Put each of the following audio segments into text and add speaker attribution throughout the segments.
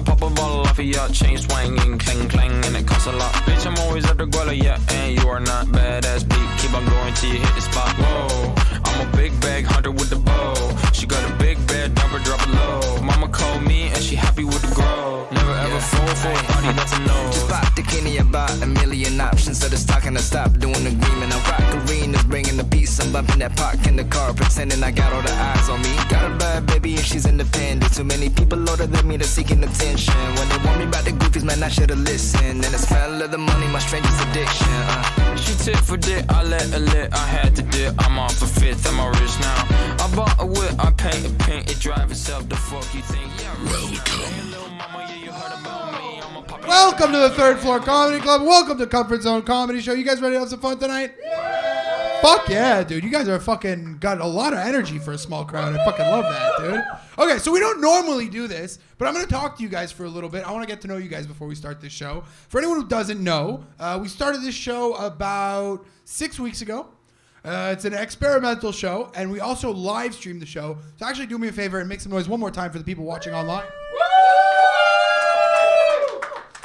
Speaker 1: pop a bottle off of your chain swinging, clang clang, and it costs a lot. Bitch, I'm always at the guala, yeah, and you are not badass beat. Keep on going till you hit the spot. Whoa, I'm a big bag hunter with the bow. She got a big bed, number drop it low. Mama called me and she happy with the grow. Never ever fall for a party that's a no.
Speaker 2: Just pop the Kenny about a million options. So it's talking to stop doing agreement. I rock arenas, bringing the peace. I'm bumping that park in the car, pretending I got all the eyes on me. Got a bad baby and she's independent. Too many people older than me, they're seeking attention. When they want me about the goofies, man, I should've listened. And the smell of the money, my strangest addiction.
Speaker 1: She tit for dick, I let her lit. I had to dip, I'm off a fifth, I'm all rich now. I bought a whip, I paint a paint, it drive itself. The fuck you think? Yeah,
Speaker 3: Welcome to the Third Floor Comedy Club. Welcome to Comfort Zone Comedy Show. You guys ready to have some fun tonight? Fuck yeah, dude. You guys are fucking got a lot of energy for a small crowd. I fucking love that, dude. Okay, so we don't normally do this, but I'm going to talk to you guys for a little bit. I want to get to know you guys before we start this show. For anyone who doesn't know, we started this show about 6 weeks ago. It's an experimental show, and we also live stream the show. So actually do me a favor and make some noise one more time for the people watching online.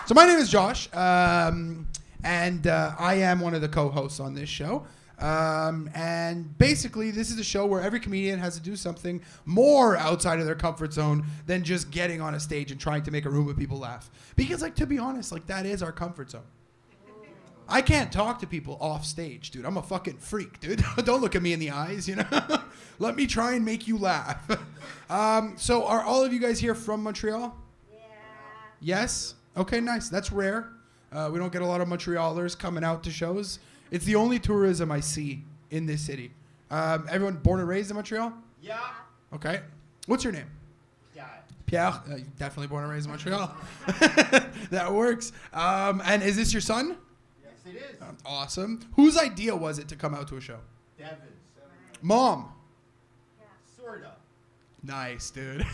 Speaker 3: So my name is Josh, and I am one of the co-hosts on this show. And basically, this is a show where every comedian has to do something more outside of their comfort zone than just getting on a stage and trying to make a room of people laugh. Because, like, to be honest, like, that is our comfort zone. I can't talk to people off stage, dude. I'm a fucking freak, dude. Don't look at me in the eyes, you know? Let me try and make you laugh. So are all of you guys here from Montreal? Yeah. Yes? Okay, nice. That's rare. We don't get a lot of Montrealers coming out to shows. It's the only tourism I see in this city. Everyone born and raised in Montreal?
Speaker 4: Yeah.
Speaker 3: Okay. What's your name?
Speaker 4: Pierre.
Speaker 3: Pierre. Definitely born and raised in Montreal. That works. And is this your son?
Speaker 4: Yes, it is.
Speaker 3: Awesome. Whose idea was it to come out to a show?
Speaker 4: Devin's.
Speaker 3: Mom.
Speaker 4: Sorta.
Speaker 3: Nice, dude.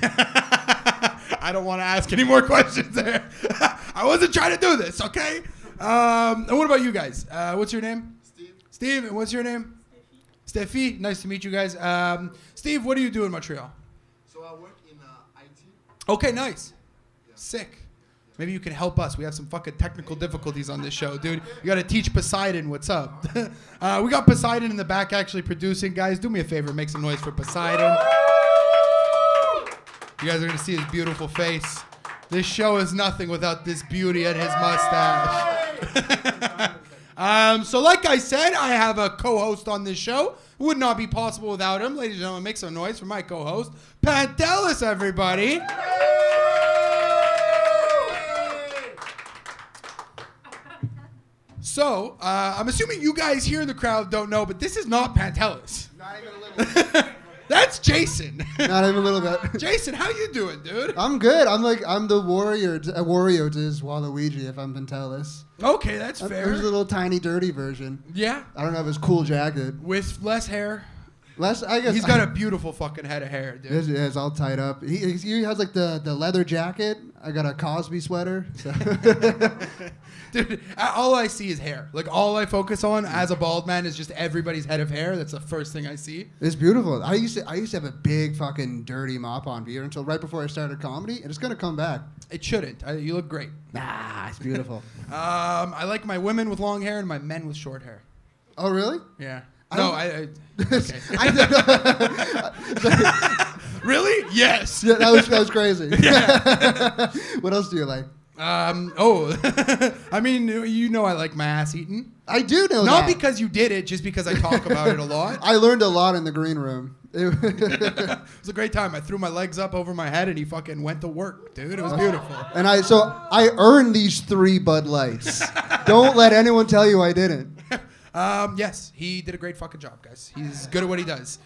Speaker 3: I don't want to ask any more questions there. I wasn't trying to do this, okay? And what about you guys? What's your name?
Speaker 4: Steve.
Speaker 3: Steve, and what's your name? Steffi. Nice to meet you guys. Steve, what do you do in Montreal?
Speaker 4: So I work in IT.
Speaker 3: Okay, nice.
Speaker 4: Yeah.
Speaker 3: Sick. Maybe you can help us. We have some fucking technical difficulties on this show, dude. You got to teach Poseidon what's up. We got Poseidon in the back actually producing. Guys, do me a favor. Make some noise for Poseidon. You guys are going to see his beautiful face. This show is nothing without this beauty and his mustache. So like I said, I have a co-host on this show. It would not be possible without him. Ladies and gentlemen, make some noise for my co-host, Pantelis, everybody. So, I'm assuming you guys here in the crowd don't know, but this is not Pantelis.
Speaker 4: Not even a little bit.
Speaker 3: That's Jason.
Speaker 5: Not even a little bit.
Speaker 3: Jason, how you doing, dude?
Speaker 5: I'm good. I'm the warrior. Wario to his Waluigi if I'm Pantelis.
Speaker 3: Okay, that's fair.
Speaker 5: There's a little tiny dirty version.
Speaker 3: Yeah.
Speaker 5: I don't have his cool jacket.
Speaker 3: With less hair.
Speaker 5: I guess
Speaker 3: He's got a beautiful fucking head of hair, dude.
Speaker 5: It's all tied up. He has like the leather jacket. I got a Cosby sweater. So.
Speaker 3: Dude, all I see is hair. Like, all I focus on as a bald man is just everybody's head of hair. That's the first thing I see.
Speaker 5: It's beautiful. I used to have a big fucking dirty mop-on beard until right before I started comedy, and it's gonna come back.
Speaker 3: It shouldn't. You look great.
Speaker 5: Nah, it's beautiful.
Speaker 3: I like my women with long hair and my men with short hair.
Speaker 5: Oh, really?
Speaker 3: Yeah.
Speaker 5: Okay.
Speaker 3: Really? Yes.
Speaker 5: Yeah, that was crazy.
Speaker 3: Yeah.
Speaker 5: What else do you like?
Speaker 3: I mean, you know I like my ass eaten.
Speaker 5: I do know
Speaker 3: Not
Speaker 5: that.
Speaker 3: because you did it, just because I talk about it a lot.
Speaker 5: I learned a lot in the green room.
Speaker 3: It was a great time. I threw my legs up over my head and he fucking went to work, dude. It was beautiful.
Speaker 5: And I earned these 3 Bud Lights. Don't let anyone tell you I didn't.
Speaker 3: Yes, he did a great fucking job, guys. He's good at what he does.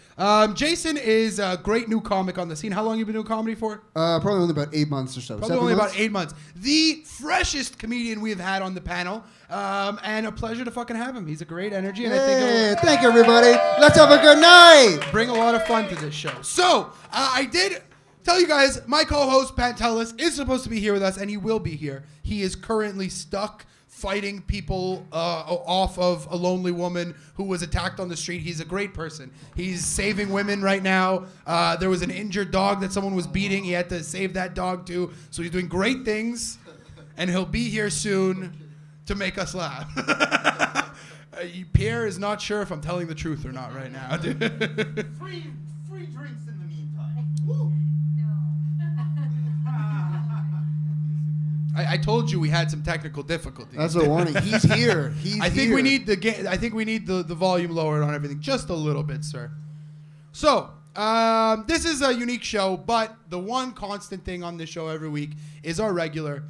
Speaker 3: Jason is a great new comic on the scene. How long you been doing comedy for?
Speaker 5: Probably only about 8 months or so.
Speaker 3: Probably only about 8 months. The freshest comedian we have had on the panel, and a pleasure to fucking have him. He's a great energy, and I think
Speaker 5: thank you, everybody. Let's have a good night.
Speaker 3: bring a lot of fun to this show. So, I did tell you guys, my co-host Pantelis is supposed to be here with us, and he will be here. He is currently stuck fighting people off of a lonely woman who was attacked on the street. He's a great person. He's saving women right now. There was an injured dog that someone was beating. He had to save that dog too. So he's doing great things, and he'll be here soon to make us laugh. Pierre is not sure if I'm telling the truth or not right now.
Speaker 4: Free drinks in the meantime. Woo.
Speaker 3: I told you we had some technical difficulties.
Speaker 5: That's a warning. He's here.
Speaker 3: I think we need the volume lowered on everything just a little bit, sir. So this is a unique show, but the one constant thing on this show every week is our regular.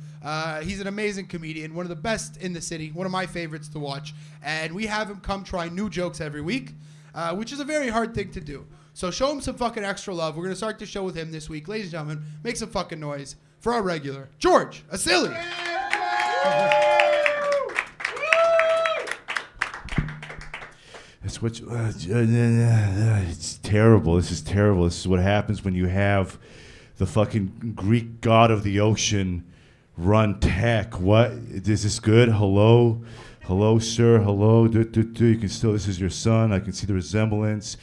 Speaker 3: He's an amazing comedian, one of the best in the city, one of my favorites to watch, and we have him come try new jokes every week, which is a very hard thing to do. So show him some fucking extra love. We're gonna start the show with him this week, ladies and gentlemen. Make some fucking noise for our regular George Asili.
Speaker 6: That's what. It's terrible. This is terrible. This is what happens when you have the fucking Greek god of the ocean run tech. What is this good? Hello, sir. Hello. You can still. This is your son. I can see the resemblance.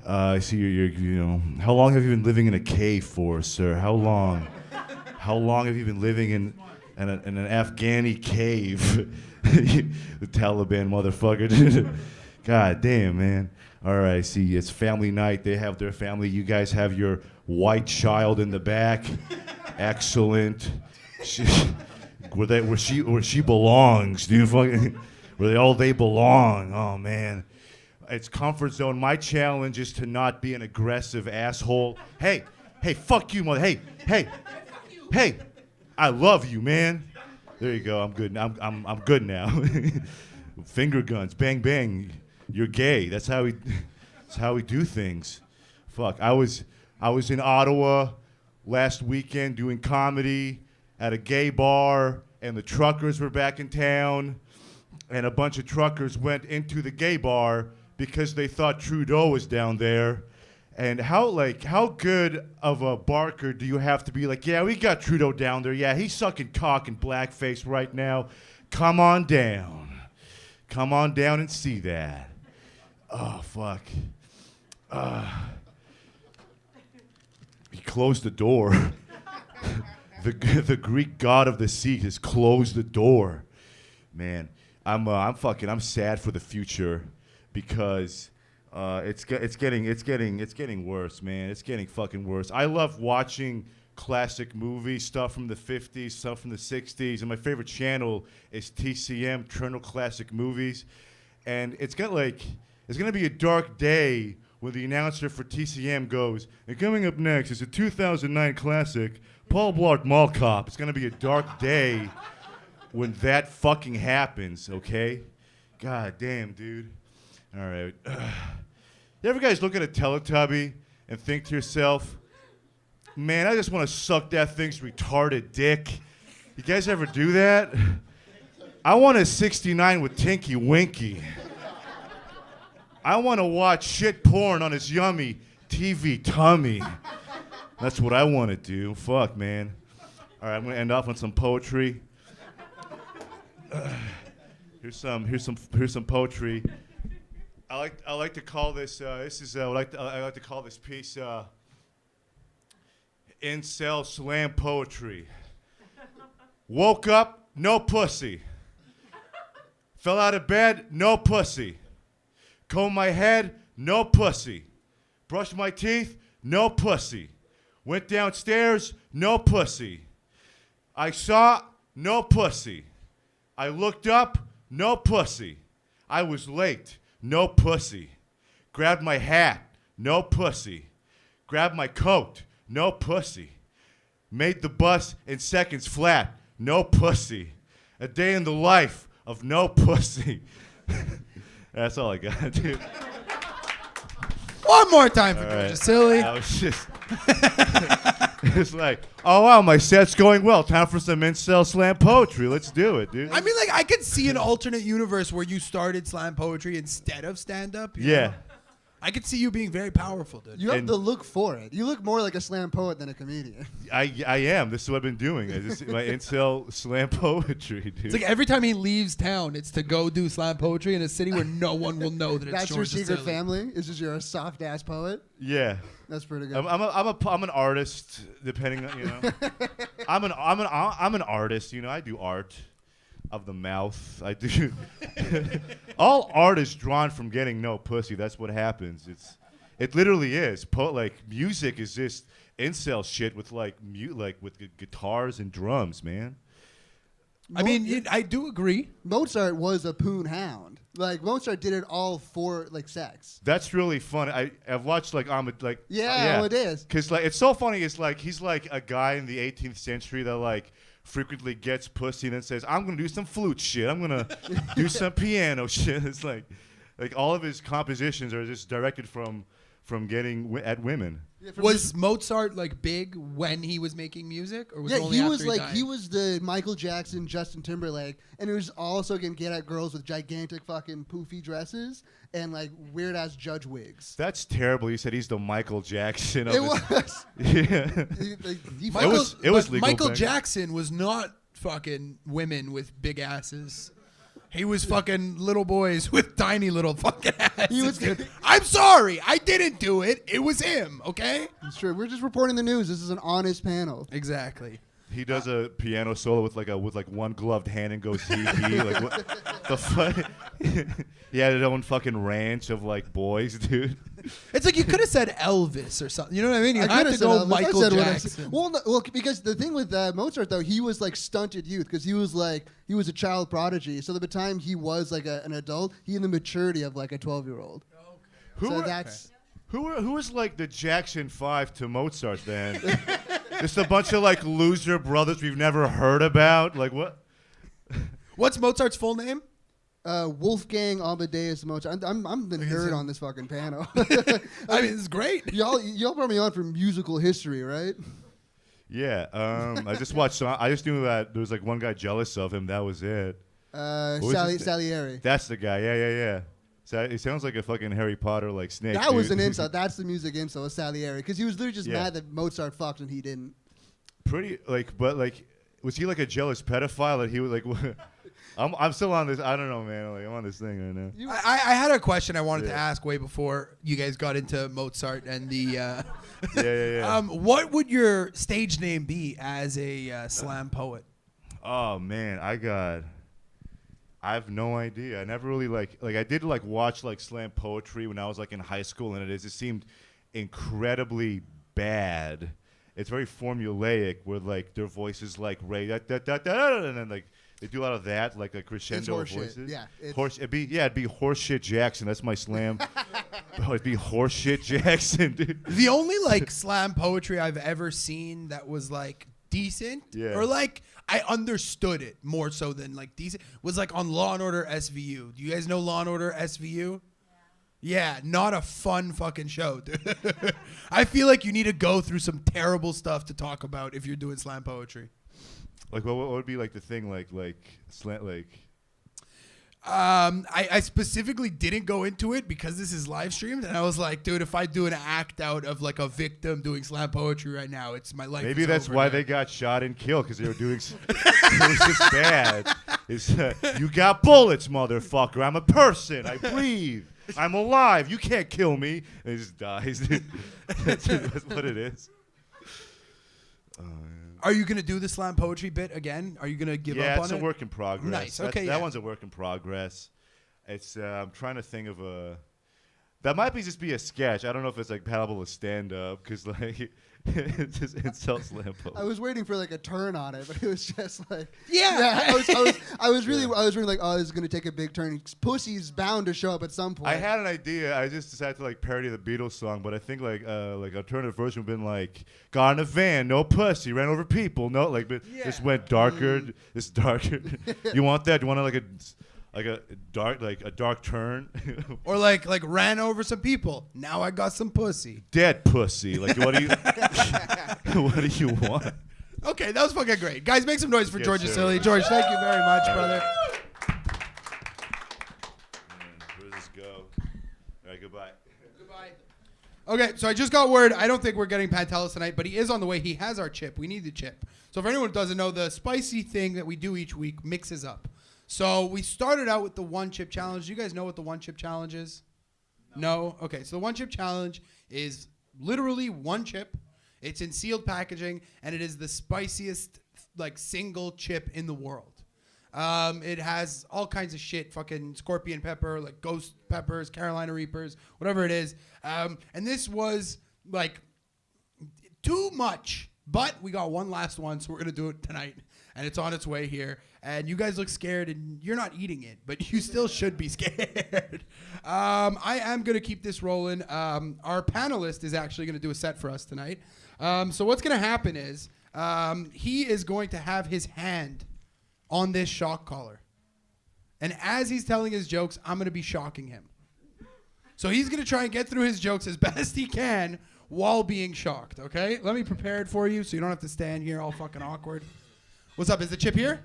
Speaker 6: I see you're. You know. How long have you been living in a cave for, sir? How long? How long have you been living in an Afghani cave? The Taliban motherfucker. God damn, man. All right, see, it's family night. They have their family. You guys have your white child in the back. Excellent. Where she belongs, dude. Where they belong. Oh, man. It's comfort zone. My challenge is to not be an aggressive asshole. Hey, fuck you, mother. Hey, I love you, man. There you go. I'm good. I'm good now. Finger guns, bang bang. You're gay. That's how we do things. Fuck. I was in Ottawa last weekend doing comedy at a gay bar, and the truckers were back in town, and a bunch of truckers went into the gay bar because they thought Trudeau was down there. And how good of a barker do you have to be? Like, yeah, we got Trudeau down there. Yeah, he's sucking cock in blackface right now. Come on down. Come on down and see that. Oh, fuck. He closed the door. The Greek god of the sea has closed the door. Man, I'm sad for the future because it's getting worse, man. It's getting fucking worse. I love watching classic movies, stuff from the 50s, stuff from the 60s, and my favorite channel is TCM, Eternal Classic Movies. And it's gonna be a dark day when the announcer for TCM goes, and coming up next is a 2009 classic, Paul Blart Mall Cop. It's gonna be a dark day when that fucking happens, okay? God damn, dude. All right. You ever guys look at a Teletubby and think to yourself, man, I just want to suck that thing's retarded dick? You guys ever do that? I want a 69 with Tinky Winky. I want to watch shit porn on his yummy TV tummy. That's what I want to do. Fuck, man. All right, I'm going to end off on some poetry. Here's some poetry. I like to call this. I like to call this piece incel slam poetry. Woke up, no pussy. Fell out of bed, no pussy. Comb my head, no pussy. Brushed my teeth, no pussy. Went downstairs, no pussy. I saw, no pussy. I looked up, no pussy. I was late, no pussy. Grabbed my hat, no pussy. Grabbed my coat, no pussy. Made the bus in seconds flat, no pussy. A day in the life of no pussy. That's all I got, dude.
Speaker 3: One more time for
Speaker 6: All
Speaker 3: George
Speaker 6: right.
Speaker 3: Asili.
Speaker 6: I was just... It's like, oh, wow, my set's going well. Time for some incel slam poetry. Let's do it, dude.
Speaker 3: I mean, like, I could see an alternate universe where you started slam poetry instead of stand-up.
Speaker 6: Yeah.
Speaker 3: I could see you being very powerful, dude.
Speaker 5: You have to look for it. You look more like a slam poet than a comedian.
Speaker 6: I am. This is what I've been doing. My incel slam poetry, dude.
Speaker 3: It's like every time he leaves town, it's to go do slam poetry in a city where no one will know that it's
Speaker 5: That's your
Speaker 3: George
Speaker 5: secret
Speaker 3: Vasily.
Speaker 5: family? Is just you're a soft ass poet?
Speaker 6: Yeah.
Speaker 5: That's pretty good.
Speaker 6: I'm an artist, depending on, you know. I'm an artist, you know. I do art of the mouth. I do. All art is drawn from getting no pussy. That's what happens. It literally is. Like music is just incel shit with like guitars and drums, man.
Speaker 3: I mean, I do agree.
Speaker 5: Mozart was a poon hound. Like Mozart did it all for like sex.
Speaker 6: That's really fun. I've watched like
Speaker 5: Yeah, it is.
Speaker 6: Because like it's so funny. It's like he's like a guy in the 18th century that like frequently gets pussy and then says, "I'm gonna do some flute shit. I'm gonna do some piano shit." It's like all of his compositions are just directed from getting at women.
Speaker 5: Yeah,
Speaker 3: Was Mozart like big when he was making music, or was it only
Speaker 5: he
Speaker 3: after
Speaker 5: was like
Speaker 3: died?
Speaker 5: he was the Michael Jackson, Justin Timberlake, and it was also gonna get at girls with gigantic fucking poofy dresses and like weird ass judge wigs.
Speaker 6: That's terrible. You said he's the Michael Jackson of
Speaker 5: It
Speaker 6: his.
Speaker 5: was.
Speaker 6: Yeah. It was legal
Speaker 3: Michael
Speaker 6: back-
Speaker 3: Jackson was not fucking women with big asses. He was fucking little boys with tiny little fucking asses. Dude. I'm sorry, I didn't do it. It was him. Okay.
Speaker 5: It's true. We're just reporting the news. This is an honest panel.
Speaker 3: Exactly.
Speaker 6: He does a piano solo with like one gloved hand and goes hee hee. Like what the fuck? He had his own fucking ranch of like boys, dude.
Speaker 3: It's like you could have said Elvis or something. You know what I mean? You
Speaker 5: I
Speaker 3: had
Speaker 5: could've
Speaker 3: to
Speaker 5: said
Speaker 3: go
Speaker 5: Elvis. I
Speaker 3: Michael
Speaker 5: said what I
Speaker 3: Jackson.
Speaker 5: said. Well, because the thing with Mozart though, he was like stunted youth because he was a child prodigy. So by the time he was like an adult, he had the maturity of like a 12-year-old.
Speaker 6: Who was like the Jackson 5 to Mozart then? Just a bunch of like loser brothers we've never heard about. Like what?
Speaker 3: What's Mozart's full name?
Speaker 5: Wolfgang Amadeus Mozart. I'm the nerd on this fucking panel.
Speaker 3: I mean, it's great.
Speaker 5: y'all brought me on for musical history, right?
Speaker 6: Yeah. I just watched. I just knew that there was like one guy jealous of him. That was it. was his name?
Speaker 5: Salieri.
Speaker 6: That's the guy. Yeah. So it sounds like a fucking Harry Potter like snake.
Speaker 5: That was
Speaker 6: dude.
Speaker 5: an insult. That's the music insult, was Salieri, because he was literally just
Speaker 6: Yeah.
Speaker 5: mad that Mozart fucked and he didn't.
Speaker 6: Pretty like, but like, was he like a jealous pedophile that he was like? I'm still on this. I don't know, man. Like I'm on this thing right now.
Speaker 3: I had a question I wanted to
Speaker 6: Yeah.
Speaker 3: ask way before you guys got into Mozart and the.
Speaker 6: Yeah.
Speaker 3: What would your stage name be as a slam poet?
Speaker 6: Oh man, I have no idea. I never really like I did like watch like slam poetry when I was like in high school, and it seemed incredibly bad. It's very formulaic, where like their voices like Ray da da da da, and then like they do a lot of that, like a crescendo
Speaker 5: It's horseshit.
Speaker 6: voices.
Speaker 5: Yeah,
Speaker 6: it'd be horseshit Jackson. That's my slam. Oh, it'd be horseshit Jackson, dude.
Speaker 3: The only like slam poetry I've ever seen that was like decent,
Speaker 6: Yeah.
Speaker 3: or like I understood it more so than like decent, was like on Law and Order SVU. Do you guys know Law and Order SVU? Yeah, not a fun fucking show, dude. I feel like you need to go through some terrible stuff to talk about if you're doing slam poetry.
Speaker 6: Like what would be like the thing like slant like.
Speaker 3: I specifically didn't go into it because this is live streamed, and I was like, dude, if I do an act out of like a victim doing slam poetry right now, it's my life.
Speaker 6: Maybe
Speaker 3: is
Speaker 6: that's
Speaker 3: over,
Speaker 6: why
Speaker 3: dude.
Speaker 6: they got shot and killed, because they were doing. It was just bad. You got bullets, motherfucker. I'm a person. I breathe. I'm alive. You can't kill me. And he just dies. That's what it is.
Speaker 3: Are you gonna do the slam poetry bit again? Are you gonna give
Speaker 6: Yeah,
Speaker 3: up on
Speaker 6: it's
Speaker 3: it?
Speaker 6: a work in progress.
Speaker 3: Nice. Okay,
Speaker 6: that
Speaker 3: yeah.
Speaker 6: one's a work in progress. It's I'm trying to think of a. That might just be a sketch. I don't know if it's like palatable to stand up, because like it's just insult slam poetry.
Speaker 5: I was waiting for like a turn on it, but it was just like
Speaker 3: Yeah.
Speaker 5: I was really like, oh, this is gonna take a big turn. Pussy's bound to show up at some point.
Speaker 6: I had an idea. I just decided to like parody the Beatles song, but I think like alternative version would have been like, got in a van, no pussy, ran over people, no, like, but this went darker. It's darker. You want that? You want like a dark turn?
Speaker 3: Or like ran over some people. Now I got some pussy.
Speaker 6: Dead pussy. Like what do you what do you want?
Speaker 3: Okay, that was fucking great. Guys, make some noise for
Speaker 6: Yes,
Speaker 3: George
Speaker 6: sir.
Speaker 3: Vasily. George, thank you very much, brother.
Speaker 6: Where does this go? All right, goodbye.
Speaker 3: Goodbye. Okay, so I just got word. I don't think we're getting Pantelis tonight, but he is on the way. He has our chip. We need the chip. So if anyone doesn't know, the spicy thing that we do each week mixes up. So we started out with the one chip challenge. Do you guys know what the one chip challenge is? No? Okay, so the one chip challenge is literally one chip. It's in sealed packaging, and it is the spiciest single chip in the world. It has all kinds of shit, fucking scorpion pepper, like ghost peppers, Carolina Reapers, whatever it is. And this was too much, but we got one last one, so we're going to do it tonight. And it's on its way here. And you guys look scared, and you're not eating it, but you still should be scared. I am going to keep this rolling. Our panelist is actually going to do a set for us tonight. So what's going to happen is he is going to have his hand on this shock collar. And as he's telling his jokes, I'm going to be shocking him. So he's going to try and get through his jokes as best he can while being shocked, okay? Let me prepare it for you so you don't have to stand here all fucking awkward. What's up? Is the chip here?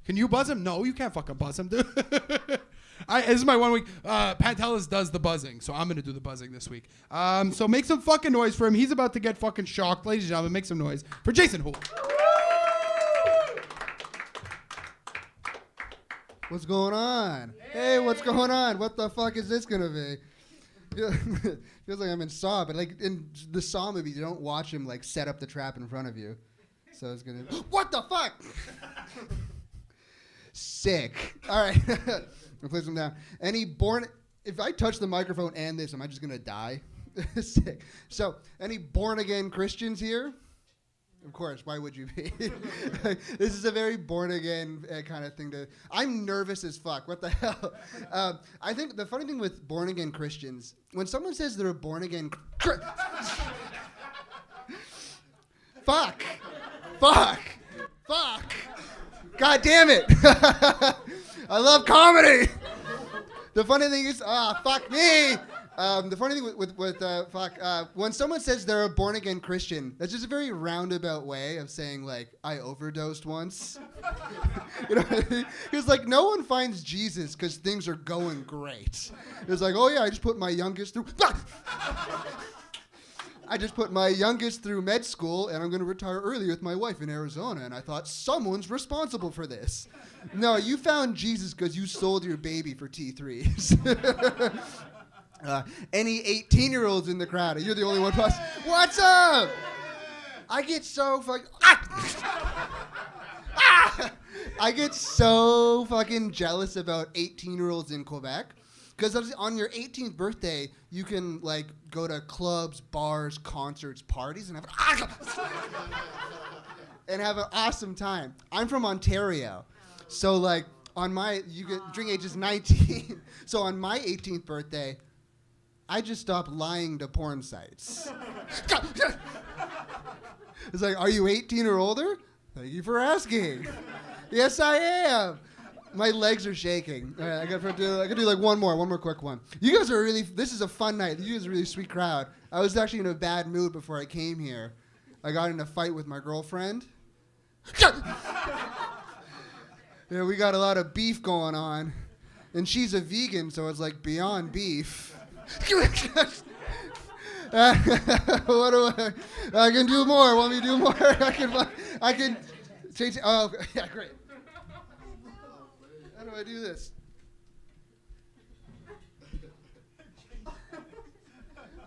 Speaker 3: Can you buzz him? No, you can't fucking buzz him, dude. This is my 1 week. Pantelis does the buzzing, so I'm going to do the buzzing this week. So make some fucking noise for him. He's about to get fucking shocked. Ladies and gentlemen, make some noise for Jason Houle.
Speaker 5: What's going on? Hey, what's going on? What the fuck is this gonna be? Feels like I'm in Saw, but in the Saw movies, you don't watch him set up the trap in front of you. So it's gonna. What the fuck? Sick. All right, I'll place him down. If I touch the microphone and this, am I just gonna die? Sick. So, any born again Christians here? Of course, why would you be? This is a very born-again kind of thing I'm nervous as fuck. What the hell? I think the funny thing with born-again Christians, when someone says they're a born-again... Fuck! God damn it! I love comedy! The funny thing is... fuck me! The funny thing with when someone says they're a born-again Christian, that's just a very roundabout way of saying, I overdosed once. You know what I mean? Because, no one finds Jesus because things are going great. It's oh, yeah, I just put my youngest through... I just put my youngest through med school, and I'm going to retire early with my wife in Arizona, and I thought someone's responsible for this. No, you found Jesus because you sold your baby for T3s. Any 18-year-olds in the crowd? You're the only one. What's up? I get so fucking... I get so fucking jealous about 18-year-olds in Quebec. Because on your 18th birthday, you can, go to clubs, bars, concerts, parties, and have an awesome time. I'm from Ontario. So, drink age is 19. So on my 18th birthday... I just stopped lying to porn sites. It's are you 18 or older? Thank you for asking. Yes, I am. My legs are shaking. All right, I can do one more quick one. You guys are this is a fun night. You guys are a really sweet crowd. I was actually in a bad mood before I came here. I got in a fight with my girlfriend. Yeah, we got a lot of beef going on. And she's a vegan, so it's beyond beef. What do I can do more. Want me to do more? I can change. Oh, yeah, great. How do I do this?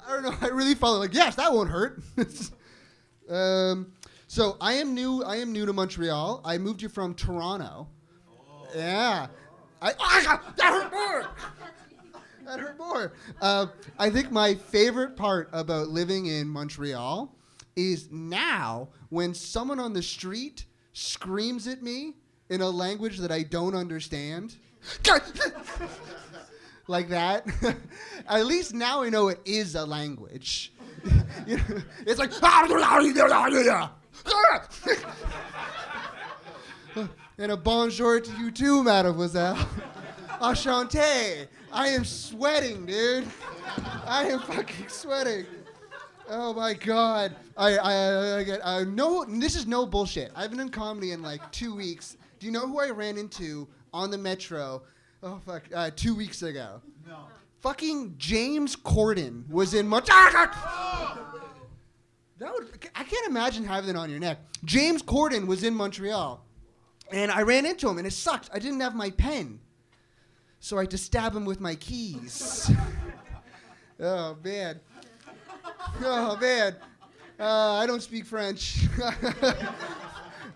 Speaker 5: I don't know. I really follow. Yes, that won't hurt. So I am new to Montreal. I moved here from Toronto. Oh. Yeah. That hurt more. That hurt more. I think my favorite part about living in Montreal is now when someone on the street screams at me in a language that I don't understand. Like that. At least now I know it is a language. You know, it's and a bonjour to you too, mademoiselle. Enchanté. I am sweating, dude. I am fucking sweating. Oh my God. I get no. This is no bullshit. I've been in comedy in 2 weeks. Do you know who I ran into on the metro? Oh fuck. 2 weeks ago.
Speaker 4: No.
Speaker 5: Fucking James Corden was in Montreal. I can't imagine having it on your neck. James Corden was in Montreal, and I ran into him, and it sucked. I didn't have my pen, so I had to stab him with my keys. Oh, man. Oh, man. I don't speak French.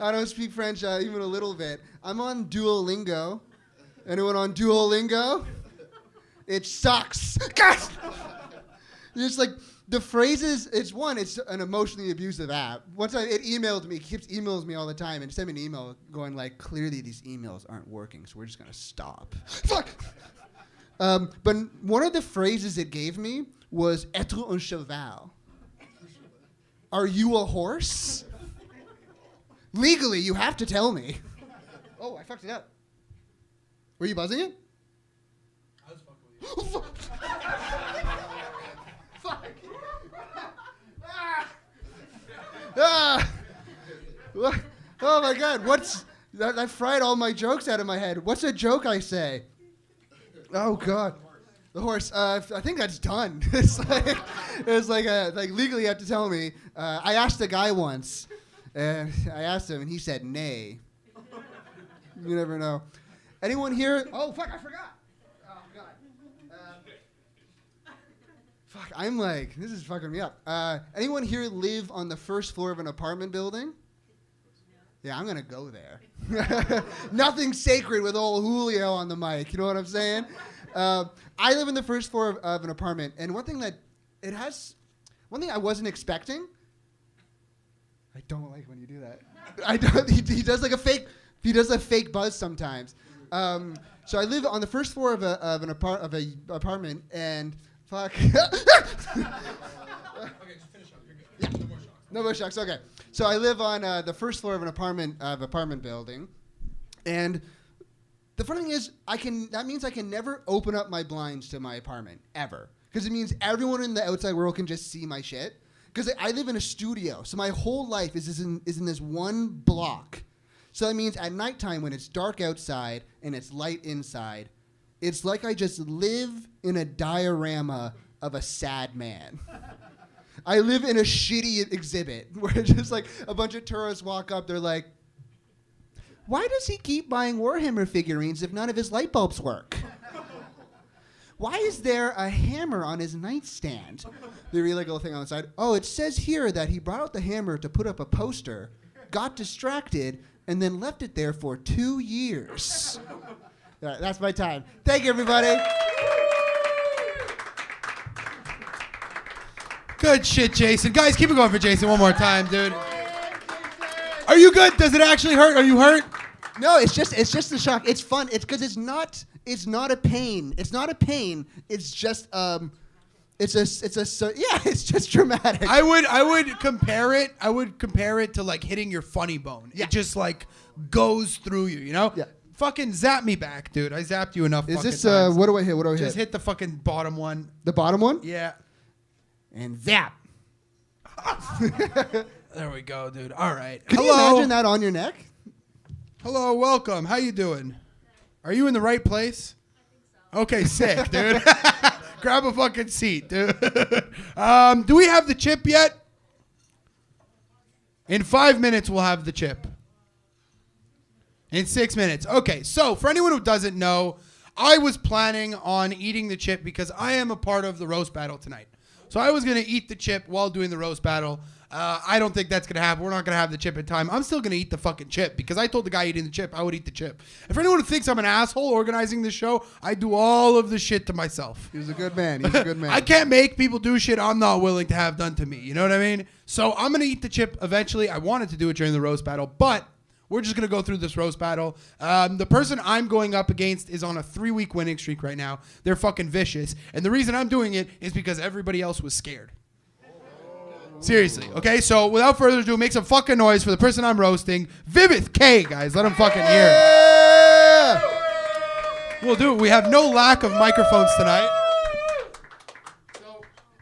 Speaker 5: I don't speak French even a little bit. I'm on Duolingo. Anyone on Duolingo? It sucks. It's like the phrases. It's an emotionally abusive app. It emailed me. It keeps emails me all the time and sent me an email going like, clearly these emails aren't working, so we're just gonna stop. Fuck. But one of the phrases it gave me was "être un cheval." Are you a horse? Legally, you have to tell me. Oh, I fucked it up. Were you buzzing it?
Speaker 3: I was fucking with you.
Speaker 5: Fuck. Ah. Oh my God! I fried all my jokes out of my head. What's a joke I say? Oh God, the horse. I think that's done. It's like legally you have to tell me. I asked a guy once, and I asked him, and he said nay. You never know. Anyone here? Oh fuck! I forgot. Oh God. Fuck! I'm like, this is fucking me up. Anyone here live on the first floor of an apartment building? Yeah, I'm gonna go there. Nothing sacred with old Julio on the mic. You know what I'm saying? I live in the first floor of an apartment, and one thing I wasn't expecting. I don't like when you do that. I don't. He does like a fake. He does a fake buzz sometimes. So I live on the first floor of an apartment, and fuck. Okay, just
Speaker 3: finish up. You're good. Yeah, no more shocks.
Speaker 5: No more shocks. Okay. So I live on the first floor of an apartment building, and the funny thing is, that means I can never open up my blinds to my apartment ever, because it means everyone in the outside world can just see my shit. Because I live in a studio, so my whole life is in this one block. So that means at nighttime when it's dark outside and it's light inside, it's like I just live in a diorama of a sad man. I live in a shitty exhibit where just like a bunch of tourists walk up, they're like, why does he keep buying Warhammer figurines if none of his light bulbs work? Why is there a hammer on his nightstand? They read like a little thing on the side. Oh, it says here that he brought out the hammer to put up a poster, got distracted, and then left it there for 2 years. All right, that's my time. Thank you, everybody.
Speaker 3: Good shit, Jason. Guys, keep it going for Jason one more time, dude. Are you good? Does it actually hurt? Are you hurt?
Speaker 5: No, it's just the shock. It's fun. It's because it's not a pain. It's not a pain. It's just it's just dramatic.
Speaker 3: I would compare it to like hitting your funny bone. Yeah. It just like goes through you, you know?
Speaker 5: Yeah.
Speaker 3: Fucking zap me back, dude. I zapped you enough.
Speaker 5: Is this
Speaker 3: times.
Speaker 5: what do I hit? What do I hit?
Speaker 3: Just hit the fucking bottom one.
Speaker 5: The bottom one?
Speaker 3: Yeah.
Speaker 5: And zap.
Speaker 3: There we go, dude. All right.
Speaker 5: Can you imagine that on your neck?
Speaker 3: Hello, welcome. How you doing? Are you in the right place? I think so. Okay, sick, dude. Grab a fucking seat, dude. Do we have the chip yet? In 5 minutes, we'll have the chip. In 6 minutes. Okay, so for anyone who doesn't know, I was planning on eating the chip because I am a part of the roast battle tonight. So I was going to eat the chip while doing the roast battle. I don't think that's going to happen. We're not going to have the chip in time. I'm still going to eat the fucking chip because I told the guy eating the chip I would eat the chip. And for anyone who thinks I'm an asshole organizing this show, I do all of the shit to myself.
Speaker 5: He's a good man. He's a good man.
Speaker 3: I can't make people do shit I'm not willing to have done to me. You know what I mean? So I'm going to eat the chip eventually. I wanted to do it during the roast battle, but we're just going to go through this roast battle. The person I'm going up against is on a 3-week winning streak right now. They're fucking vicious. And the reason I'm doing it is because everybody else was scared. Seriously. Okay, so without further ado, make some fucking noise for the person I'm roasting, Vivith K, guys. Let him fucking hear it. We'll do it. We have no lack of microphones tonight.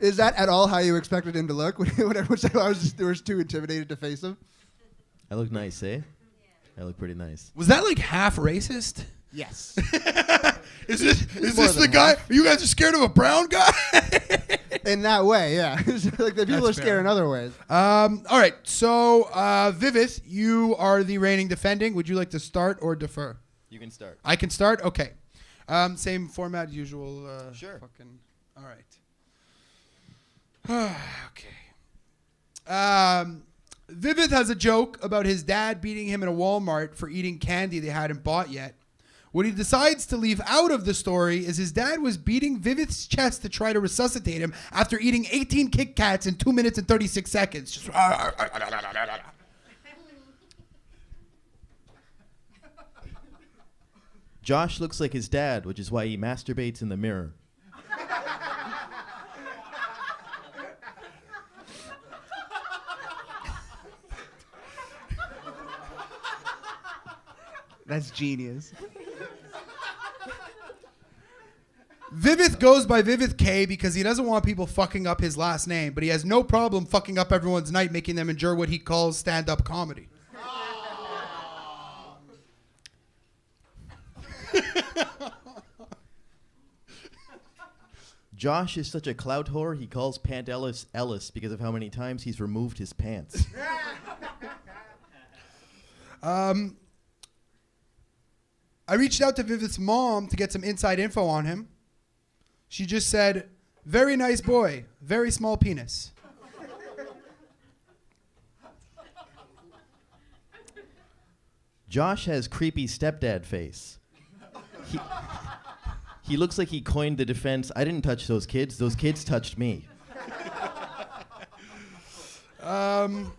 Speaker 5: Is that at all how you expected him to look? When everyone said I was too intimidated to face him?
Speaker 7: I look nice, eh? I look pretty nice.
Speaker 3: Was that like half racist?
Speaker 5: Yes.
Speaker 3: Is this
Speaker 5: more
Speaker 3: the
Speaker 5: than
Speaker 3: guy? You guys are scared of a brown guy?
Speaker 5: In that way, yeah. Like the people
Speaker 3: That's
Speaker 5: are scared
Speaker 3: fair.
Speaker 5: in other ways.
Speaker 3: All right. So, Vivith, you are the reigning defending. Would you like to start or defer?
Speaker 7: You can start.
Speaker 3: I can start? Okay. Same format, usual.
Speaker 7: Sure.
Speaker 3: Fucking. All right. Okay. Vivith has a joke about his dad beating him in a Walmart for eating candy they hadn't bought yet. What he decides to leave out of the story is his dad was beating Vivith's chest to try to resuscitate him after eating 18 Kit Kats in 2 minutes and 36 seconds. Just
Speaker 7: Josh looks like his dad, which is why he masturbates in the mirror.
Speaker 5: That's genius.
Speaker 3: Vivith goes by Vivith K because he doesn't want people fucking up his last name, but he has no problem fucking up everyone's night, making them endure what he calls stand-up comedy.
Speaker 7: Josh is such a clout whore, he calls Pantelis Ellis because of how many times he's removed his pants.
Speaker 3: I reached out to Vivith's mom to get some inside info on him. She just said, very nice boy, very small penis.
Speaker 7: Josh has creepy stepdad face. He looks like he coined the defense, I didn't touch those kids touched me. That's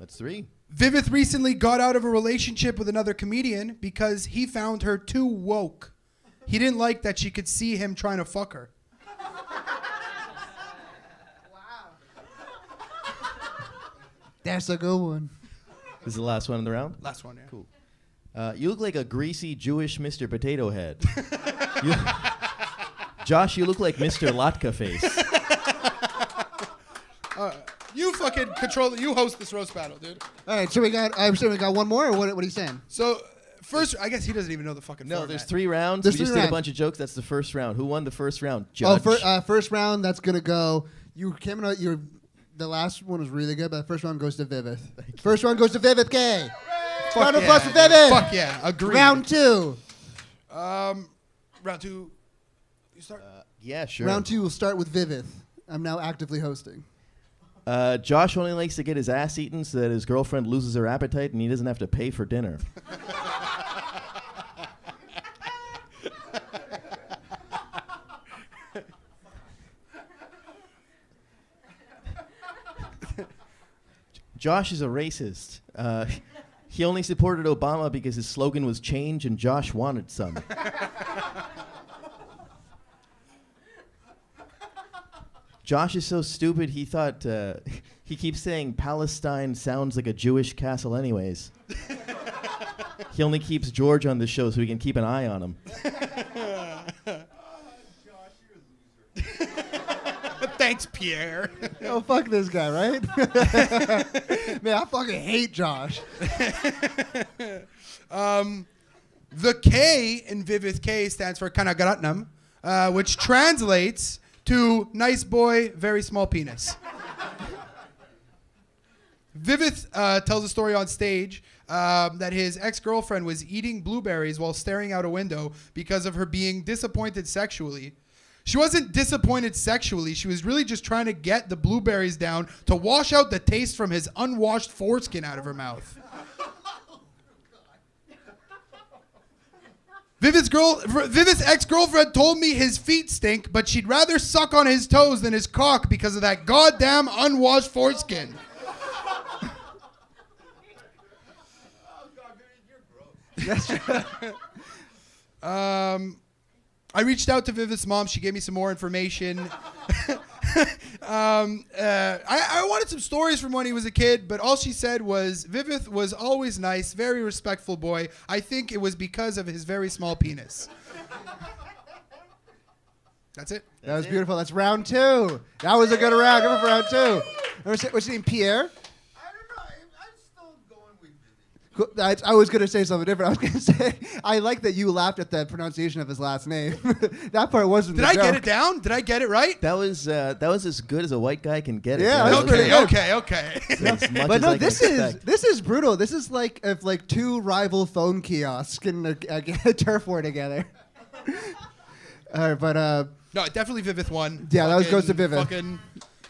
Speaker 7: 3.
Speaker 3: Vivith recently got out of a relationship with another comedian because he found her too woke. He didn't like that she could see him trying to fuck her.
Speaker 5: That's a good one.
Speaker 7: This is the last one in the round?
Speaker 3: Last one, yeah.
Speaker 7: Cool. You look like a greasy Jewish Mr. Potato Head. Josh, you look like Mr. Latka Face.
Speaker 3: You fucking control it. You host this roast battle, dude.
Speaker 5: All right, so we got one more, or what are you saying?
Speaker 3: So, first, I guess he doesn't even know the fucking
Speaker 7: No,
Speaker 3: format.
Speaker 7: there's 3 rounds.
Speaker 5: There's
Speaker 7: we just
Speaker 5: 3
Speaker 7: did a
Speaker 5: rounds.
Speaker 7: bunch of jokes. That's the first round. Who won the first round? Judge.
Speaker 5: First round, that's going to go. You came out, the last one was really good, but the first round goes to Vivith. First round goes to Vivith K. Round of applause for Vivith.
Speaker 3: Fuck yeah, agreed.
Speaker 5: Round 2.
Speaker 3: Round 2. You start?
Speaker 7: Yeah, sure.
Speaker 5: Round 2 will start with Vivith. I'm now actively hosting.
Speaker 7: Josh only likes to get his ass eaten so that his girlfriend loses her appetite and he doesn't have to pay for dinner. Josh is a racist. He only supported Obama because his slogan was change and Josh wanted some. Josh is so stupid he thought, he keeps saying Palestine sounds like a Jewish castle anyways. He only keeps George on the show so he can keep an eye on him.
Speaker 3: Thanks, Pierre.
Speaker 5: Oh, fuck this guy, right? Man, I fucking hate Josh.
Speaker 3: The K in Vivith K stands for Kanagaratnam, which translates to nice boy, very small penis. Vivith tells a story on stage that his ex-girlfriend was eating blueberries while staring out a window because of her being disappointed sexually. She wasn't disappointed sexually. She was really just trying to get the blueberries down to wash out the taste from his unwashed foreskin out of her mouth. Vivith's ex-girlfriend told me his feet stink, but she'd rather suck on his toes than his cock because of that goddamn unwashed foreskin. I reached out to Vivith's mom. She gave me some more information. I wanted some stories from when he was a kid, but all she said was Vivith was always nice, very respectful boy. I think it was because of his very small penis. That's it.
Speaker 5: That was beautiful. That's round 2. That was a good round. Go for round 2. What's your name, Pierre?
Speaker 4: I don't know. I'm still going with Vivi.
Speaker 5: I was going to say something different. I was going to say, I like that you laughed at the pronunciation of his last name. That part wasn't
Speaker 3: Did
Speaker 5: the
Speaker 3: I
Speaker 5: joke.
Speaker 3: get it down? Did I get it right?
Speaker 7: That was as good as a white guy can get it.
Speaker 5: Yeah,
Speaker 7: That
Speaker 5: that was
Speaker 7: was
Speaker 5: pretty good.
Speaker 3: Okay.
Speaker 7: as much
Speaker 5: But
Speaker 7: as
Speaker 5: no,
Speaker 7: I can expect.
Speaker 5: this is brutal. This is like if like two rival phone kiosks getting a turf war together. All right, but
Speaker 3: No, definitely Vivith won.
Speaker 5: Yeah, that was
Speaker 3: Fucking-
Speaker 5: goes to Vivith.
Speaker 3: Fucking,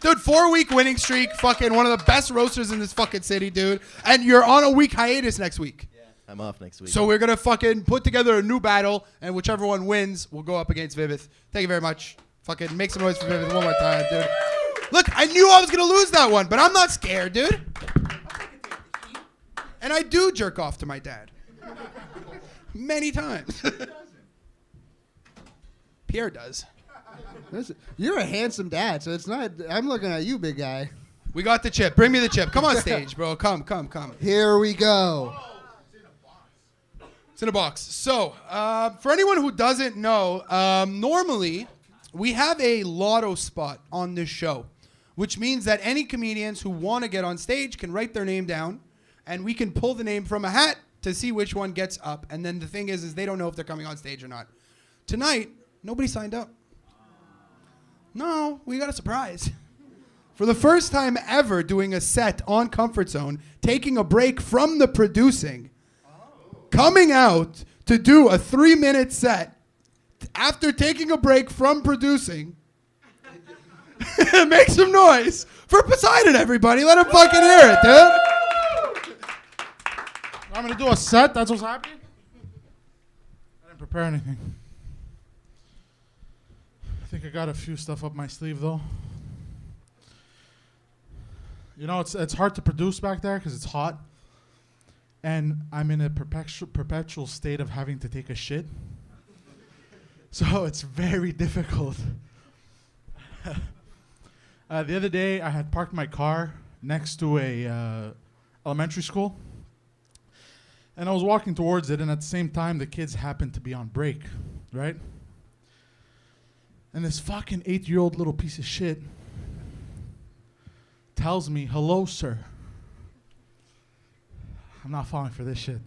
Speaker 3: dude, 4-week winning streak. Fucking one of the best roasters in this fucking city, dude. And you're on a week hiatus next week.
Speaker 7: I'm off next week.
Speaker 3: So we're gonna fucking put together a new battle, and whichever one wins will go up against Vivith. Thank you very much. Fucking make some noise for Vivith one more time, dude. Look, I knew I was gonna lose that one, but I'm not scared, dude. And I do jerk off to my dad. Many times. Pierre does.
Speaker 5: you're a handsome dad, so it's not. I'm looking at you, big guy.
Speaker 3: We got the chip. Bring me the chip. Come on stage, bro. Come.
Speaker 5: Here we go.
Speaker 3: It's in a box. So, for anyone who doesn't know, normally we have a lotto spot on this show, which means that any comedians who want to get on stage can write their name down, and we can pull the name from a hat to see which one gets up. And then the thing is they don't know if they're coming on stage or not. Tonight, nobody signed up. No, we got a surprise. For the first time ever doing a set on Comfort Zone, taking a break from the producing, coming out to do a 3-minute set after taking a break from producing. Make some noise for Poseidon, everybody. Let him fucking hear it, dude.
Speaker 8: I'm gonna do a set. That's what's happening. I didn't prepare anything. I think I got a few stuff up my sleeve though. You know, it's hard to produce back there because it's hot, and I'm in a perpetual state of having to take a shit. So it's very difficult. The other day, I had parked my car next to a elementary school. And I was walking towards it, and at the same time, the kids happened to be on break, right? And this fucking 8-year-old little piece of shit tells me, "Hello, sir." I'm not falling for this shit.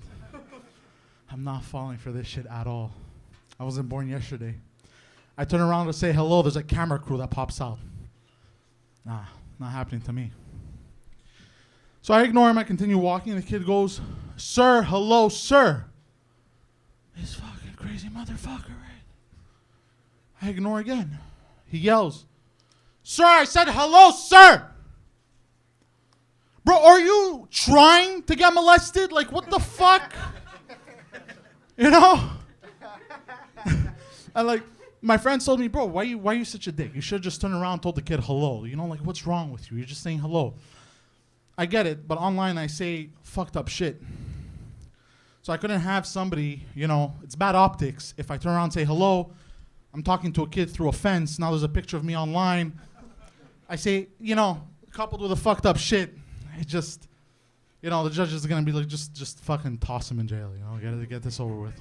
Speaker 8: I'm not falling for this shit at all. I wasn't born yesterday. I turn around to say hello, there's a camera crew that pops out. Nah, not happening to me. So I ignore him, I continue walking, the kid goes, "Sir, hello, sir." This fucking crazy motherfucker, right? I ignore again. He yells, "Sir, I said hello, sir!" Bro, are you trying to get molested? Like, what the fuck? You know? And like, my friends told me, "Bro, why are you such a dick? You should have just turned around and told the kid hello. You know, like, what's wrong with you? You're just saying hello." I get it, but online I say fucked up shit. So I couldn't have somebody, you know, it's bad optics. If I turn around and say hello, I'm talking to a kid through a fence. Now there's a picture of me online. I say, you know, coupled with a fucked up shit, it just, you know, the judge is gonna be like, just fucking toss him in jail, you know, get this over with.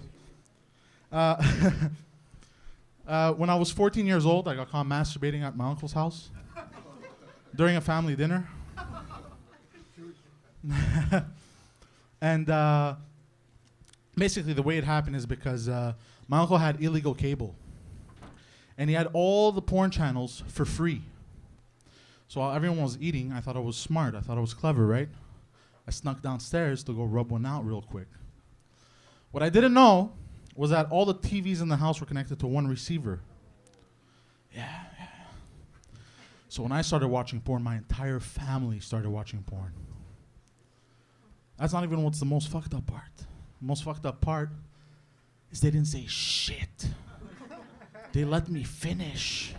Speaker 8: When I was 14 years old, I got caught masturbating at my uncle's house during a family dinner. And basically the way it happened is because my uncle had illegal cable. And he had all the porn channels for free. So while everyone was eating, I thought I was smart. I thought I was clever, right? I snuck downstairs to go rub one out real quick. What I didn't know was that all the TVs in the house were connected to one receiver. Yeah. So when I started watching porn, my entire family started watching porn. That's not even what's the most fucked up part. The most fucked up part is they didn't say shit. They let me finish.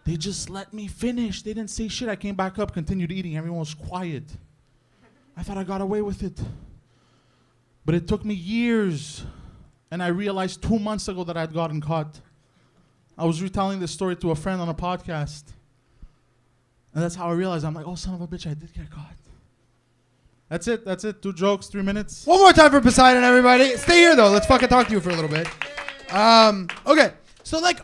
Speaker 8: They just let me finish. They didn't say shit. I came back up, continued eating. Everyone was quiet. I thought I got away with it. But it took me years. And I realized 2 months ago that I'd gotten caught. I was retelling this story to a friend on a podcast. And that's how I realized. I'm like, oh, son of a bitch, I did get caught. That's it. 2 jokes, 3 minutes.
Speaker 3: One more time for Poseidon, everybody. Stay here, though. Let's fucking talk to you for a little bit. Okay. So, like,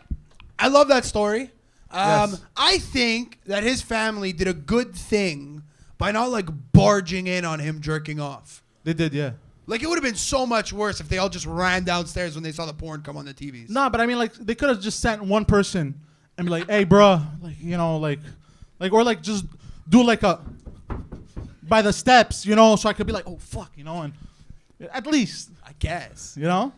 Speaker 3: I love that story.
Speaker 8: Yes.
Speaker 3: I think that his family did a good thing by not, like, barging in on him jerking off.
Speaker 8: They did, yeah.
Speaker 3: Like, it would have been so much worse if they all just ran downstairs when they saw the porn come on the TVs.
Speaker 8: No, but I mean, like, they could have just sent one person and be like, hey, bruh, like, you know, like, or like just do like a, by the steps, you know, so I could be like, oh, fuck, you know, and at least,
Speaker 3: I guess.
Speaker 8: you know?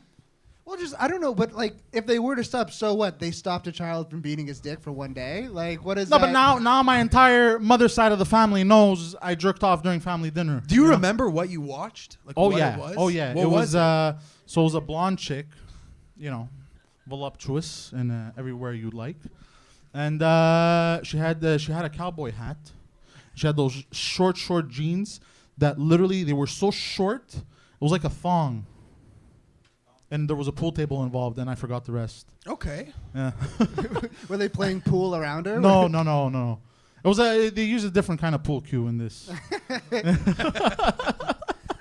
Speaker 5: Well, just I don't know, but like if they were to stop, so what? They stopped a child from beating his dick for one day. Like, what is
Speaker 8: No,
Speaker 5: that?
Speaker 8: but now my entire mother's side of the family knows I jerked off during family dinner.
Speaker 3: Do you
Speaker 8: know?
Speaker 3: remember what you watched? Like,
Speaker 8: Oh
Speaker 3: what
Speaker 8: yeah.
Speaker 3: it was?
Speaker 8: Oh yeah.
Speaker 3: What
Speaker 8: It was
Speaker 3: it?
Speaker 8: so it was a blonde chick, you know, voluptuous and everywhere you like, and she had a cowboy hat. She had those short jeans that literally they were so short it was like a thong. And there was a pool table involved, and I forgot the rest.
Speaker 3: Okay.
Speaker 8: Yeah.
Speaker 5: Were they playing pool around her?
Speaker 8: No. It was they used a different kind of pool cue in this.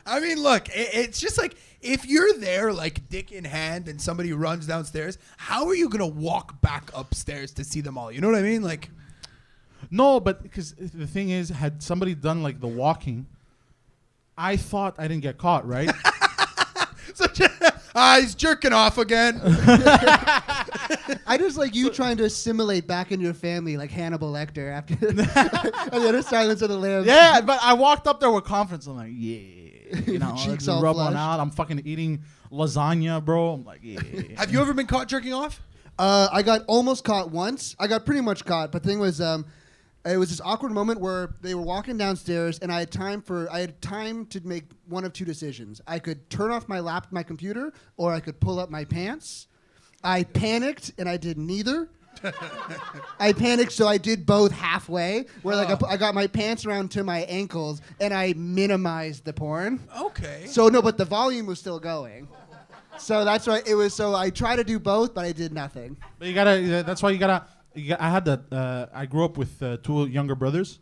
Speaker 3: I mean, look, it's just like, if you're there, like, dick in hand, and somebody runs downstairs, how are you going to walk back upstairs to see them all? You know what I mean? Like,
Speaker 8: No, but because the thing is, had somebody done like the walking, I thought I didn't get caught, right?
Speaker 3: so he's jerking off again.
Speaker 5: I just like you trying to assimilate back into your family like Hannibal Lecter after on the other Silence of the Lambs.
Speaker 8: Yeah, but I walked up there with confidence. I'm like, yeah, you know,
Speaker 5: Cheeks
Speaker 8: just
Speaker 5: all
Speaker 8: rub one
Speaker 5: flushed.
Speaker 8: out. I'm fucking eating lasagna, bro. I'm like, yeah.
Speaker 3: Have you ever been caught jerking off?
Speaker 5: I got almost caught once. I got pretty much caught, but the thing was, it was this awkward moment where they were walking downstairs, and I had time to make one of two decisions. I could turn off my computer, or I could pull up my pants. I panicked, and I did neither. I panicked, so I did both halfway, where like I got my pants around to my ankles, and I minimized the porn.
Speaker 3: Okay.
Speaker 5: So no, but the volume was still going. So that's why it was. So I tried to do both, but I did nothing.
Speaker 8: But you gotta. That's why you gotta. I had that. I grew up with two younger brothers,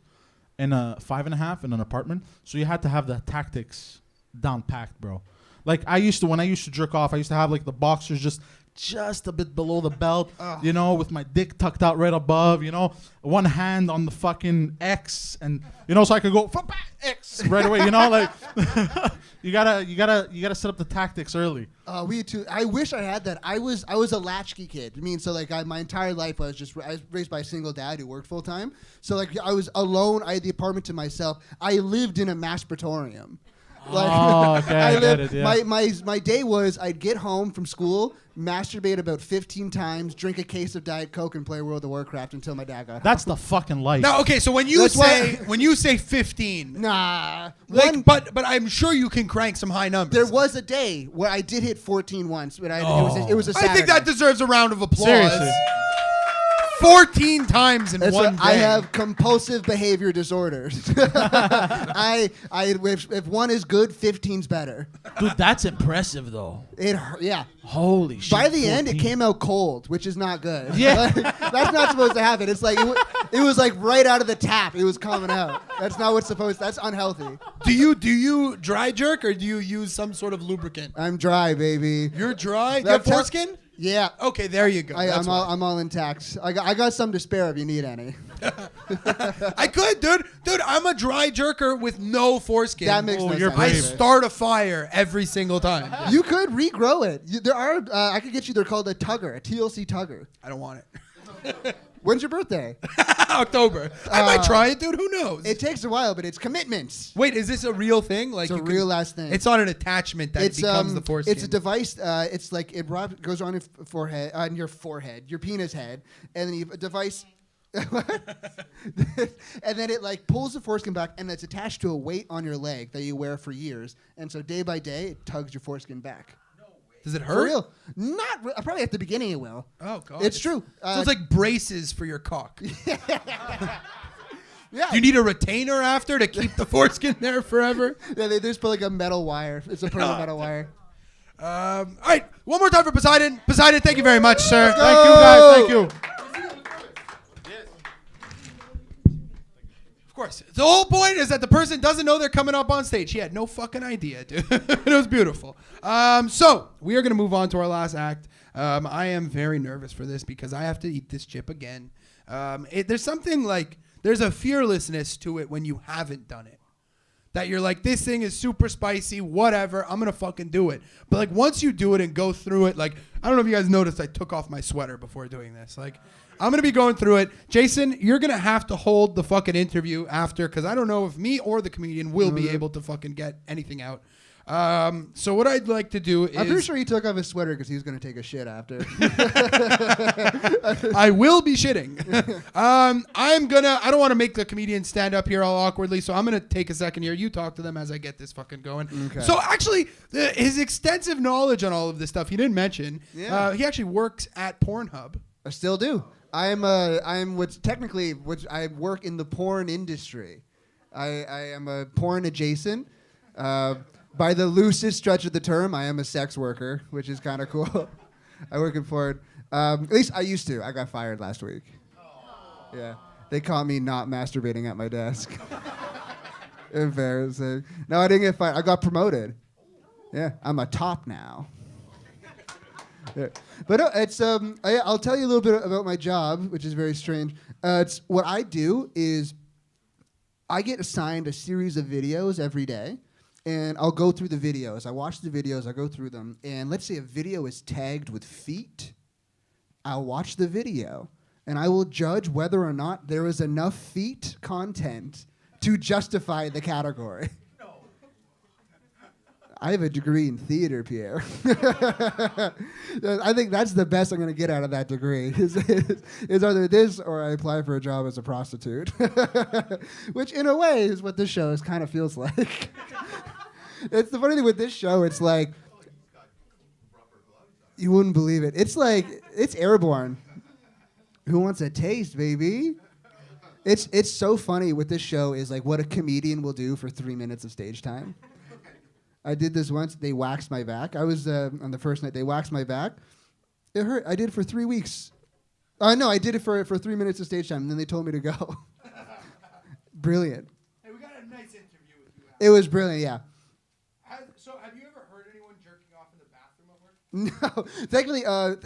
Speaker 8: in a 5.5 in an apartment. So you had to have the tactics down packed, bro. Like when I used to jerk off, I used to have like the boxers just a bit below the belt, you know, with my dick tucked out right above, you know, one hand on the fucking X, and you know, so I could go X right away, you know, like you gotta set up the tactics early.
Speaker 5: We too. I wish I had that. I was a latchkey kid. I mean, so like my entire life I was raised by a single dad who worked full time. So like I was alone. I had the apartment to myself. I lived in a masturbatorium. Like,
Speaker 8: okay, I get it, yeah.
Speaker 5: My day was I'd get home from school, masturbate about 15 times, drink a case of Diet Coke, and play World of Warcraft until my dad got home.
Speaker 8: That's the fucking life.
Speaker 3: Now, okay, so when you
Speaker 5: That's
Speaker 3: say 15,
Speaker 5: Nah.
Speaker 3: like, but I'm sure you can crank some high numbers.
Speaker 5: There was a day where I did hit 14 once, but it was a Saturday.
Speaker 3: I think that deserves a round of applause.
Speaker 8: Seriously.
Speaker 3: 14 times in one day.
Speaker 5: I have compulsive behavior disorders. If one is good, 15's better.
Speaker 8: Dude, that's impressive though.
Speaker 5: Yeah.
Speaker 8: Holy shit.
Speaker 5: By the end, it
Speaker 8: 14.
Speaker 5: came out cold, which is not good.
Speaker 8: Yeah.
Speaker 5: That's not supposed to happen. It's like it was like right out of the tap. It was coming out. That's not what's supposed. That's unhealthy.
Speaker 3: Do you dry jerk, or do you use some sort of lubricant?
Speaker 5: I'm dry, baby.
Speaker 3: You're dry? You have
Speaker 5: That's
Speaker 3: foreskin?
Speaker 5: Yeah.
Speaker 3: Okay, there you go.
Speaker 5: I'm all intact. I got some to spare if you need any.
Speaker 3: I could, dude. Dude, I'm a dry jerker with no foreskin.
Speaker 5: That makes no
Speaker 8: you're
Speaker 5: sense.
Speaker 3: I
Speaker 8: brave.
Speaker 3: start a fire every single time.
Speaker 5: You could regrow it. There are. I could get you. They're called a tugger, a TLC tugger.
Speaker 3: I don't want it.
Speaker 5: When's your birthday?
Speaker 3: October. I might try it, dude. Who knows?
Speaker 5: It takes a while, but it's commitments.
Speaker 3: Wait, is this a real thing? Like
Speaker 5: It's a real last thing.
Speaker 3: It's not an attachment that becomes the foreskin.
Speaker 5: It's a device. It's like it goes on your forehead, your penis head, and then you have a device. And then it like pulls the foreskin back, and it's attached to a weight on your leg that you wear for years. And so day by day, it tugs your foreskin back.
Speaker 3: Does it
Speaker 5: For
Speaker 3: hurt?
Speaker 5: real? Probably at the beginning it will.
Speaker 3: Oh god,
Speaker 5: It's true.
Speaker 3: So it's like braces for your cock.
Speaker 5: Yeah.
Speaker 3: Do you need a retainer after to keep the foreskin there forever?
Speaker 5: Yeah, they just put like a metal wire. It's a permanent metal wire.
Speaker 3: All right, one more time for Poseidon. Poseidon, thank you very much, sir.
Speaker 5: Let's go.
Speaker 8: Thank you guys. Thank you.
Speaker 3: Of course. The whole point is that the person doesn't know they're coming up on stage. He had no fucking idea, dude. It was beautiful. So we are going to move on to our last act. I am very nervous for this because I have to eat this chip again. There's something like, there's a fearlessness to it when you haven't done it. that you're like, this thing is super spicy, whatever, I'm gonna fucking do it. But like once you do it and go through it, like I don't know if you guys noticed, I took off my sweater before doing this. Like I'm gonna be going through it. Jason, you're gonna have to hold the fucking interview after, because I don't know if me or the comedian will be able to fucking get anything out. So what I'd like to do is...
Speaker 5: I'm pretty sure he took off his sweater because he was going to take a shit after.
Speaker 3: I will be shitting. I don't want to make the comedian stand up here all awkwardly, so I'm going to take a second here. You talk to them as I get this fucking going.
Speaker 5: Okay.
Speaker 3: So actually, his extensive knowledge on all of this stuff, he didn't mention.
Speaker 5: Yeah.
Speaker 3: He actually works at Pornhub.
Speaker 5: I still do. I work in the porn industry. I am a porn adjacent. By the loosest stretch of the term, I am a sex worker, which is kind of cool. I work in porn. At least I used to. I got fired last week. Yeah. They caught me not masturbating at my desk. Embarrassing. No, I didn't get fired. I got promoted. Yeah, I'm a top now. Yeah. But I'll tell you a little bit about my job, which is very strange. It's what I do is I get assigned a series of videos every day. And I'll go through the videos. I watch the videos. I go through them. And let's say a video is tagged with feet. I'll watch the video. And I will judge whether or not there is enough feet content to justify the category. No. I have a degree in theater, Pierre. I think that's the best I'm going to get out of that degree. Is either this or I apply for a job as a prostitute. Which, in a way, is what this show kind of feels like. It's the funny thing with this show. It's like, you wouldn't believe it. It's like, it's airborne. Who wants a taste, baby? It's so funny with this show is like what a comedian will do for 3 minutes of stage time. I did this once. They waxed my back. I was on the first night. They waxed my back. It hurt. I did it for 3 weeks. No, I did it for 3 minutes of stage time, and then they told me to go. Brilliant.
Speaker 3: Hey, we got a nice interview with you.
Speaker 5: It was brilliant, yeah.
Speaker 3: So have you ever heard anyone jerking off in the bathroom at work?
Speaker 5: No, technically,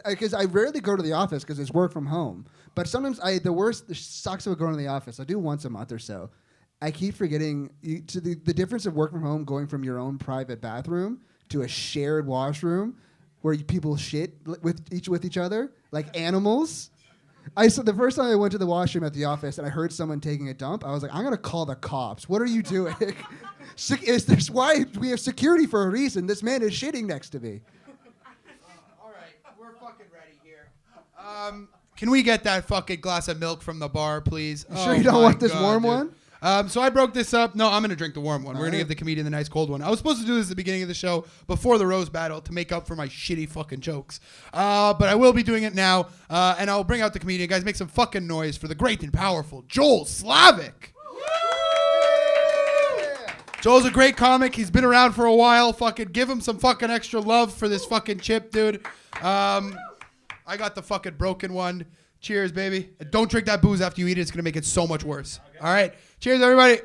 Speaker 5: because I rarely go to the office because it's work from home. But sometimes the sucks about going to the office. I do once a month or so. I keep forgetting the difference of work from home, going from your own private bathroom to a shared washroom where people shit with each other like animals. So the first time I went to the washroom at the office and I heard someone taking a dump, I was like, I'm gonna call the cops. What are you doing? Is why we have security for a reason? This man is shitting next to me.
Speaker 3: All right, we're fucking ready here. Can we get that fucking glass of milk from the bar, please?
Speaker 5: You sure you don't want this warm one?
Speaker 3: So I broke this up. No, I'm going to drink the warm one. We're going to give the comedian the nice cold one. I was supposed to do this at the beginning of the show before the Rose Battle to make up for my shitty fucking jokes. But I will be doing it now, and I'll bring out the comedian. Guys, make some fucking noise for the great and powerful Joel Slavic. Joel's a great comic. He's been around for a while. Fucking give him some fucking extra love for this fucking chip, dude. I got the fucking broken one. Cheers, baby. And don't drink that booze after you eat it. It's going to make it so much worse. Okay. All right. Cheers, everybody.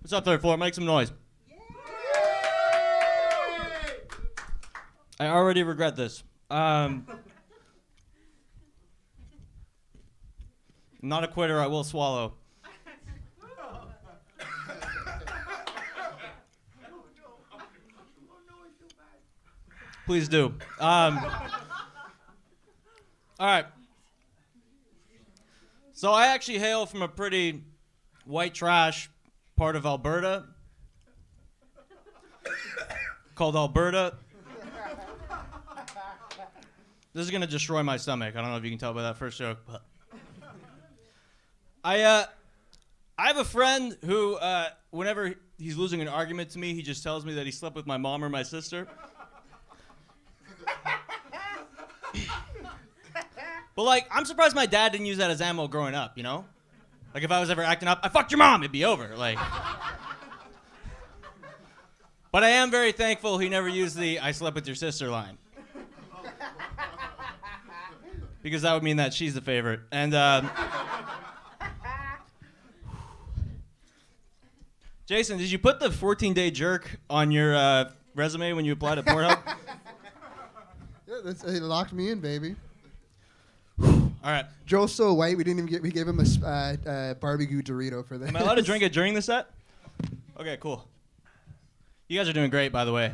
Speaker 9: What's up, third floor? Make some noise. I already regret this. I'm not a quitter. I will swallow. Please do. All right. So I actually hail from a pretty white trash part of Alberta called Alberta. This is going to destroy my stomach. I don't know if you can tell by that first joke, but I have a friend who, whenever he's losing an argument to me, he just tells me that he slept with my mom or my sister. But, like, I'm surprised my dad didn't use that as ammo growing up, you know? Like, if I was ever acting up, I fucked your mom, it'd be over, like. But I am very thankful he never used the I slept with your sister line. Because that would mean that she's the favorite. And, Jason, did you put the 14-day jerk on your resume when you applied at Pornhub?
Speaker 5: Yeah, it locked me in, baby.
Speaker 9: All right.
Speaker 5: Joel's so white, we gave him a barbecue Dorito for this.
Speaker 9: Am I allowed to drink it during the set? Okay, cool. You guys are doing great, by the way.